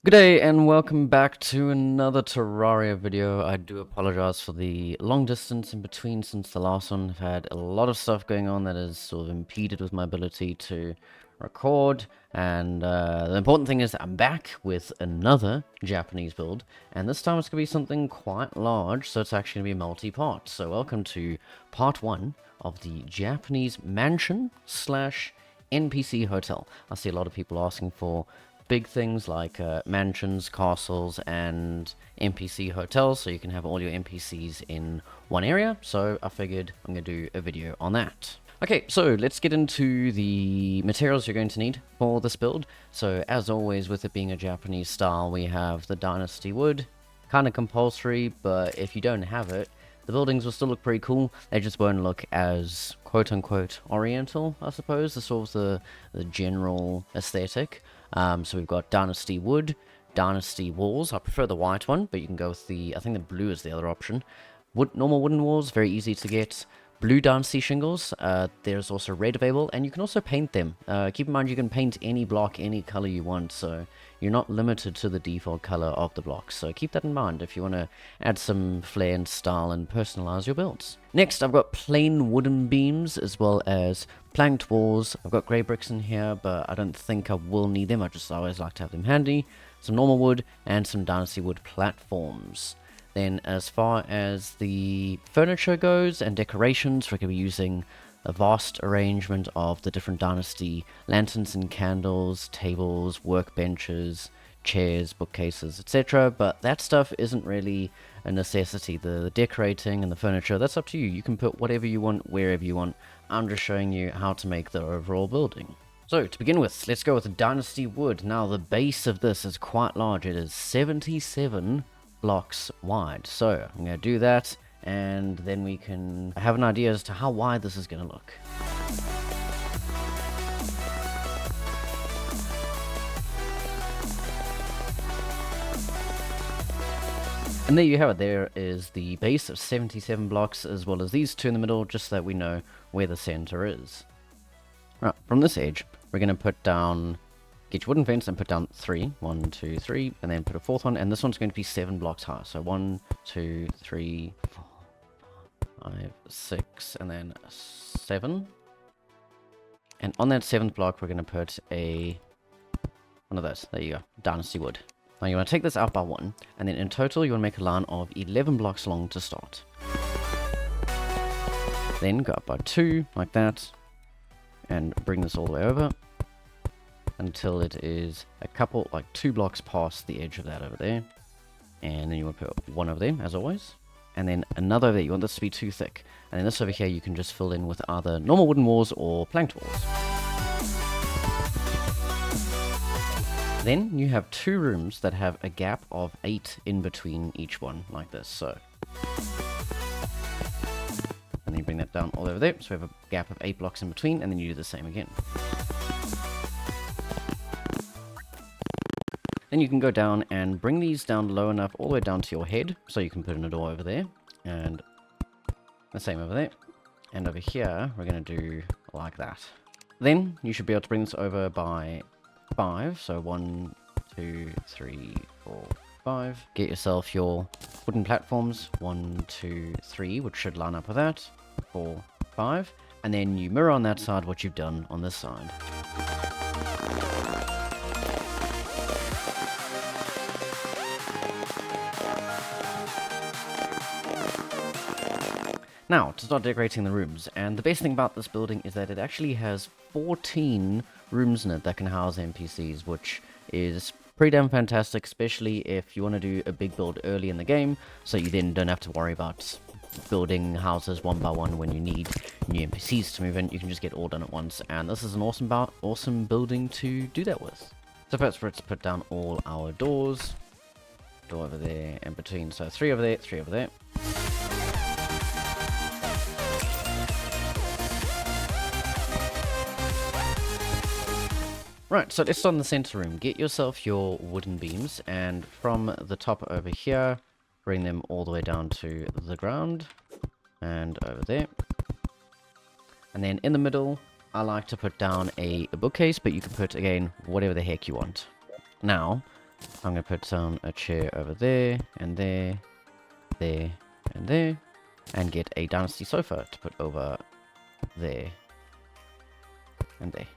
Good day and welcome back to another Terraria video. I do apologize for the long distance in between since the last one. I've had a lot of stuff going on that has sort of impeded with my ability to record, and the important thing is that I'm back with another Japanese build, and this time it's going to be something quite large, so it's actually going to be multi-part. So welcome to part 1 of the Japanese mansion slash NPC hotel. I see a lot of people asking for big things like mansions, castles, and NPC hotels, so you can have all your NPCs in one area. So I figured I'm going to do a video on that. Okay, so let's get into the materials you're going to need for this build. So as always, with it being a Japanese style, we have the Dynasty wood, kind of compulsory, but if you don't have it, the buildings will still look pretty cool. They just won't look as quote-unquote oriental, I suppose. That's sort of the general aesthetic. So we've got Dynasty wood, Dynasty walls. I prefer the white one, but you can go with I think the blue is the other option. Normal wooden walls, very easy to get. Blue Dynasty shingles, there's also red available, and you can also paint them. Keep in mind you can paint any block any color you want, so you're not limited to the default color of the blocks. So keep that in mind if you want to add some flair and style and personalize your builds. Next, I've got plain wooden beams as well as planked walls. I've got grey bricks in here, but I don't think I will need them. I just always like to have them handy. Some normal wood and some Dynasty wood platforms. Then as far as the furniture goes and decorations, we're going to be using a vast arrangement of the different Dynasty lanterns and candles, tables, workbenches, chairs, bookcases, etc. But that stuff isn't really a necessity. The decorating and the furniture, that's up to you. You can put whatever you want, wherever you want. I'm just showing you how to make the overall building. So to begin with, let's go with the Dynasty wood. Now the base of this is quite large. It is 77 blocks wide. So I'm going to do that, and then we can have an idea as to how wide this is going to look. And there you have it. There is the base of 77 blocks, as well as these two in the middle, just so that we know where the center is. Right, from this edge, we're going to put down, get your wooden fence and put down 3. 1, 2, 3, and then put a 4th one, and this one's going to be 7 blocks high. So 1, 2, 3, 4, 5, 6, and then 7. And on that 7th block, we're going to put one of those. There you go, Dynasty wood. Now you want to take this out by 1, and then in total you want to make a line of 11 blocks long to start. Then go up by 2, like that, and bring this all the way over until it is a couple, like 2 blocks past the edge of that over there. And then you want to put 1 over there, as always. And then another over there. You want this to be too thick. And then this over here you can just fill in with either normal wooden walls or planked walls. Then you have 2 rooms that have a gap of 8 in between each one, like this. So, and then you bring that down all over there. So we have a gap of 8 blocks in between, and then you do the same again. Then you can go down and bring these down low enough, all the way down to your head, so you can put in a door over there, and the same over there. And over here, we're going to do like that. Then you should be able to bring this over by 5, so 1, 2, 3, 4, 5. Get yourself your wooden platforms, 1, 2, 3, which should line up with that, 4, 5, and then you mirror on that side what you've done on this side. Now, to start decorating the rooms, and the best thing about this building is that it actually has 14 rooms in it that can house NPCs, which is pretty damn fantastic, especially if you want to do a big build early in the game, so you then don't have to worry about building houses one by one when you need new NPCs to move in. You can just get all done at once, and this is an awesome building to do that with. So first, let's put down all our doors. Door over there and between, so 3 over there, 3 over there. Right, so let's start in the center room. Get yourself your wooden beams, and from the top over here, bring them all the way down to the ground, and over there. And then in the middle, I like to put down a bookcase, but you can put, again, whatever the heck you want. Now, I'm going to put down a chair over there, and there, there, and there, and get a dynasty sofa to put over there, and there.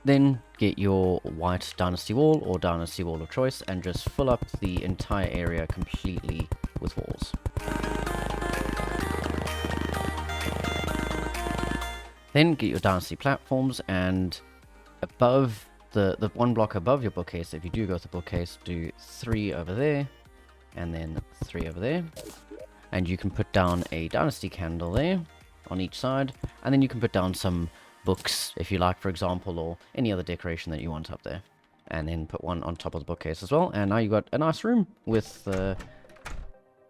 Then get your white dynasty wall or dynasty wall of choice and just fill up the entire area completely with walls. Then get your dynasty platforms, and above the one block above your bookcase, if you do go with the bookcase, do 3 over there and then 3 over there. And you can put down a dynasty candle there on each side, and then you can put down some books if you like, for example, or any other decoration that you want up there, and then put one on top of the bookcase as well. And now you've got a nice room with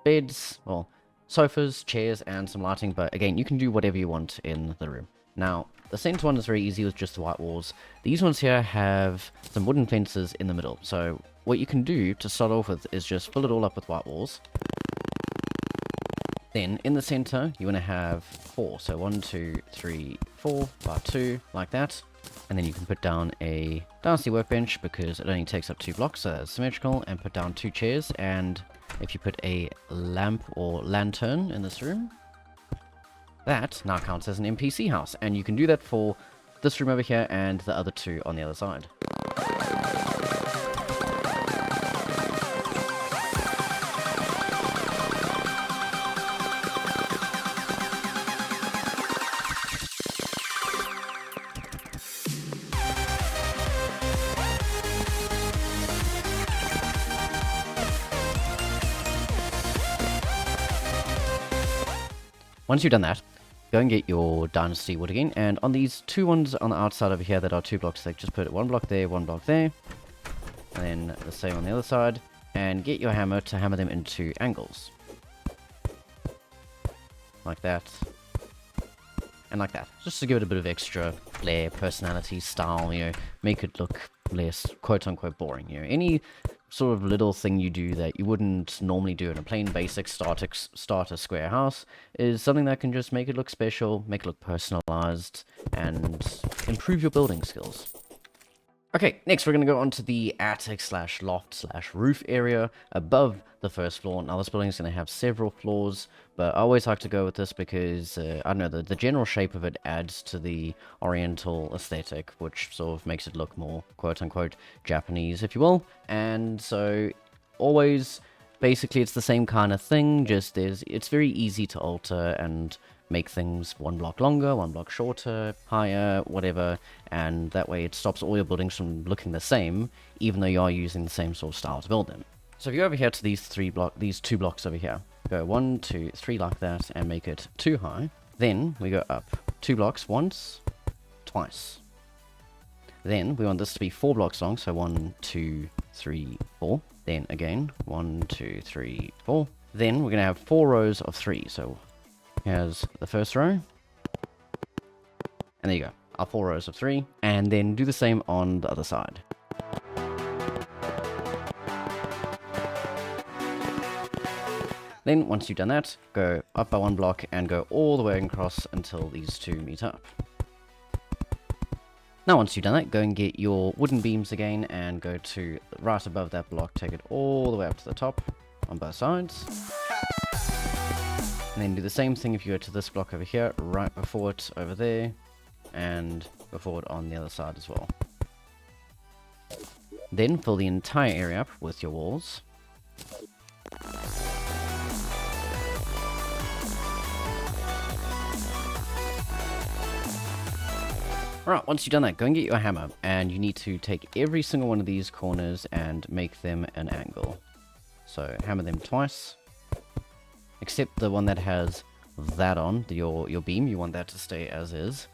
beds, well, sofas, chairs, and some lighting. But again, you can do whatever you want in the room. Now the center one is very easy with just the white walls. These ones here have some wooden fences in the middle, so what you can do to start off with is just fill it all up with white walls. Then in the center, you want to have 4. So 1, 2, 3, 4, by 2, like that. And then you can put down a dynasty workbench because it only takes up 2 blocks, so that's symmetrical. And put down 2 chairs. And if you put a lamp or lantern in this room, that now counts as an NPC house. And you can do that for this room over here and the other 2 on the other side. Once you've done that, go and get your dynasty wood again, and on these 2 ones on the outside over here that are 2 blocks thick, just put 1 block there, 1 block there, and then the same on the other side, and get your hammer to hammer them into angles. Like that. And like that. Just to give it a bit of extra flair, personality, style, you know, make it look less quote-unquote boring, you know. Any sort of little thing you do that you wouldn't normally do in a plain basic starter square house is something that can just make it look special, make it look personalized, and improve your building skills. Okay, next we're going to go on to the attic slash loft slash roof area above the first floor. Now this building is going to have several floors, but I always like to go with this because, I don't know, the general shape of it adds to the oriental aesthetic, which sort of makes it look more quote-unquote Japanese, if you will. And so, always, basically it's the same kind of thing, just it's very easy to alter and make things 1 block longer, 1 block shorter, higher, whatever, and that way it stops all your buildings from looking the same, even though you are using the same sort of style to build them. So if you go over here to these 2 blocks over here, go 1, 2, 3 like that, and make it 2 high. Then we go up 2 blocks once, twice. Then we want this to be 4 blocks long, so 1, 2, 3, 4. Then again, 1, 2, 3, 4. Then we're going to have 4 rows of 3, so here's the first row. And there you go, our 4 rows of 3. And then do the same on the other side. Then, once you've done that, go up by 1 block and go all the way across until these 2 meet up. Now, once you've done that, go and get your wooden beams again and go to right above that block, take it all the way up to the top on both sides. And then do the same thing if you go to this block over here, right before it over there, and before it on the other side as well. Then fill the entire area up with your walls. Alright, once you've done that, go and get your hammer, and you need to take every single one of these corners and make them an angle. So hammer them twice, except the one that has that on, your beam, you want that to stay as is.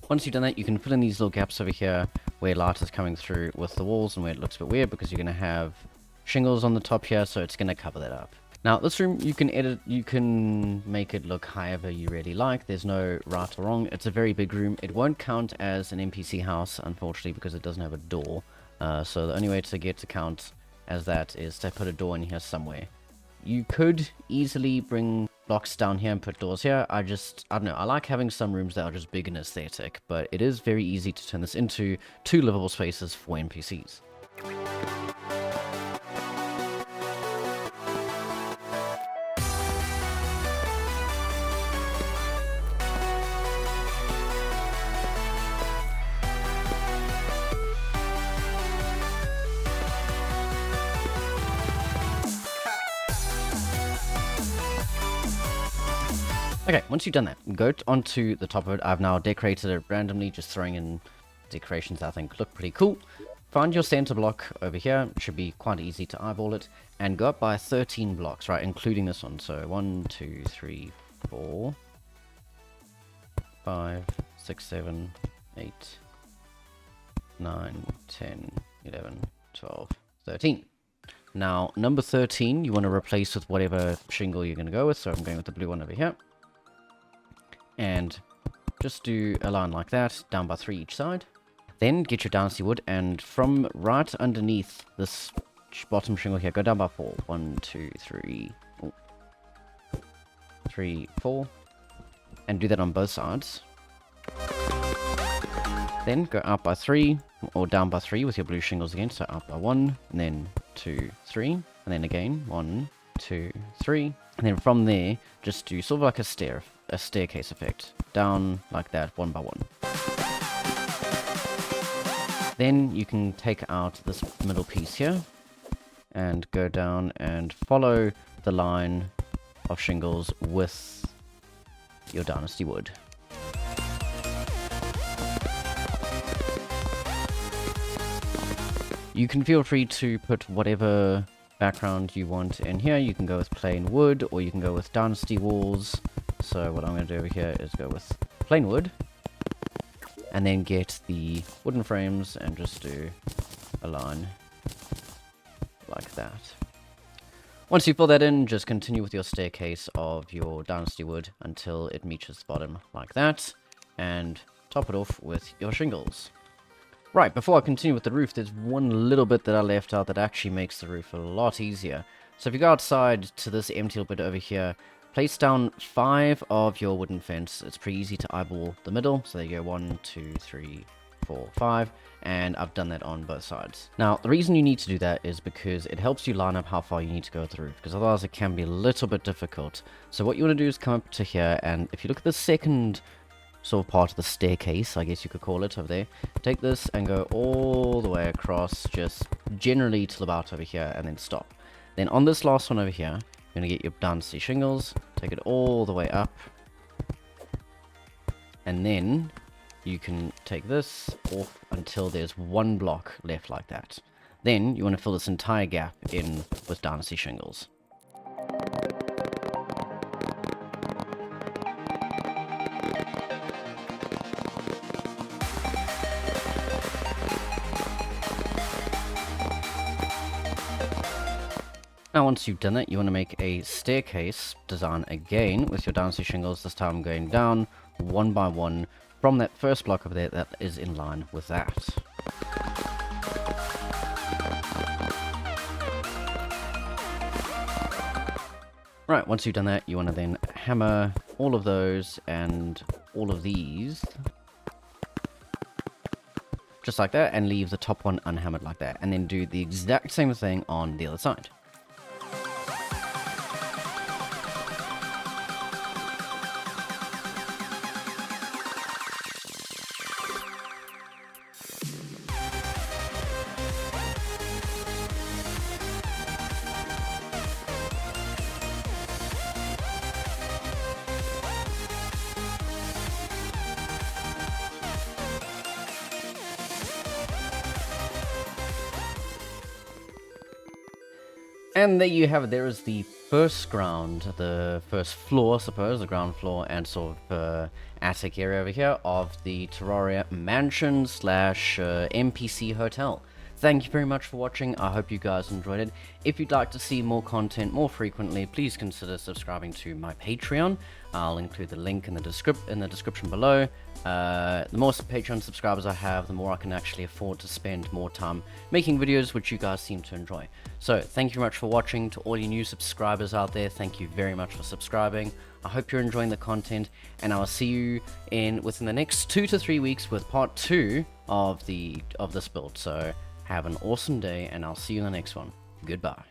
Once you've done that, you can fill in these little gaps over here where light is coming through with the walls and where it looks a bit weird because you're going to have shingles on the top here, so it's going to cover that up. Now, this room, you can make it look however you really like. There's no right or wrong. It's a very big room. It won't count as an NPC house, unfortunately, because it doesn't have a door. So the only way to get to count as that is to put a door in here somewhere. You could easily bring blocks down here and put doors here. I don't know, I like having some rooms that are just big and aesthetic, but it is very easy to turn this into 2 livable spaces for NPCs. Okay, once you've done that, go onto the top of it. I've now decorated it randomly, just throwing in decorations I think look pretty cool. Find your center block over here. It should be quite easy to eyeball it. And go up by 13 blocks, right, including this one. So 1, 2, 3, 4, 5, 6, 7, 8, 9, 10, 11, 12, 13. Now, number 13, you want to replace with whatever shingle you're going to go with. So I'm going with the blue one over here. And just do a line like that, down by 3 each side. Then get your dynasty wood, and from right underneath this bottom shingle here, go down by 4. 1, 2, 3, 3, 4. And do that on both sides. Then go up by 3, or down by 3 with your blue shingles again. So up by 1, and then 2, 3, and then again 1, 2, 3. And then from there, just do sort of like a staircase effect. Down like that, 1 by 1. Then you can take out this middle piece here, and go down and follow the line of shingles with your dynasty wood. You can feel free to put whatever background you want in here. You can go with plain wood, or you can go with dynasty walls. So what I'm going to do over here is go with plain wood, and then get the wooden frames and just do a line like that. Once you fill that in, just continue with your staircase of your dynasty wood until it reaches the bottom like that, and top it off with your shingles. Right, before I continue with the roof, there's one little bit that I left out that actually makes the roof a lot easier. So if you go outside to this empty little bit over here, place down 5 of your wooden fence. It's pretty easy to eyeball the middle. So there you go, 1, 2, 3, 4, 5. And I've done that on both sides. Now, the reason you need to do that is because it helps you line up how far you need to go with the roof, because otherwise it can be a little bit difficult. So what you want to do is come up to here, and if you look at the second sort of part of the staircase, I guess you could call it, over there, take this and go all the way across, just generally till about over here, and then stop. Then on this last one over here, you're going to get your dynasty shingles, take it all the way up, and then you can take this off until there's 1 block left like that. Then you want to fill this entire gap in with dynasty shingles. Now once you've done it, you want to make a staircase design again with your dynasty shingles, this time going down 1 by 1 from that first block over there that is in line with that. Right, once you've done that, you want to then hammer all of those and all of these just like that, and leave the top one unhammered like that, and then do the exact same thing on the other side. And there you have it. There is the first the first floor, I suppose, the ground floor and sort of attic area over here of the Terraria mansion slash NPC hotel. Thank you very much for watching. I hope you guys enjoyed it. If you'd like to see more content more frequently, please consider subscribing to my Patreon. I'll include the link in the description below. The more Patreon subscribers I have, the more I can actually afford to spend more time making videos, which you guys seem to enjoy. So thank you very much for watching. To all you new subscribers out there, thank you very much for subscribing. I hope you're enjoying the content, and I will see you within the next 2 to 3 weeks with part 2 of this build. So have an awesome day, and I'll see you in the next one. Goodbye.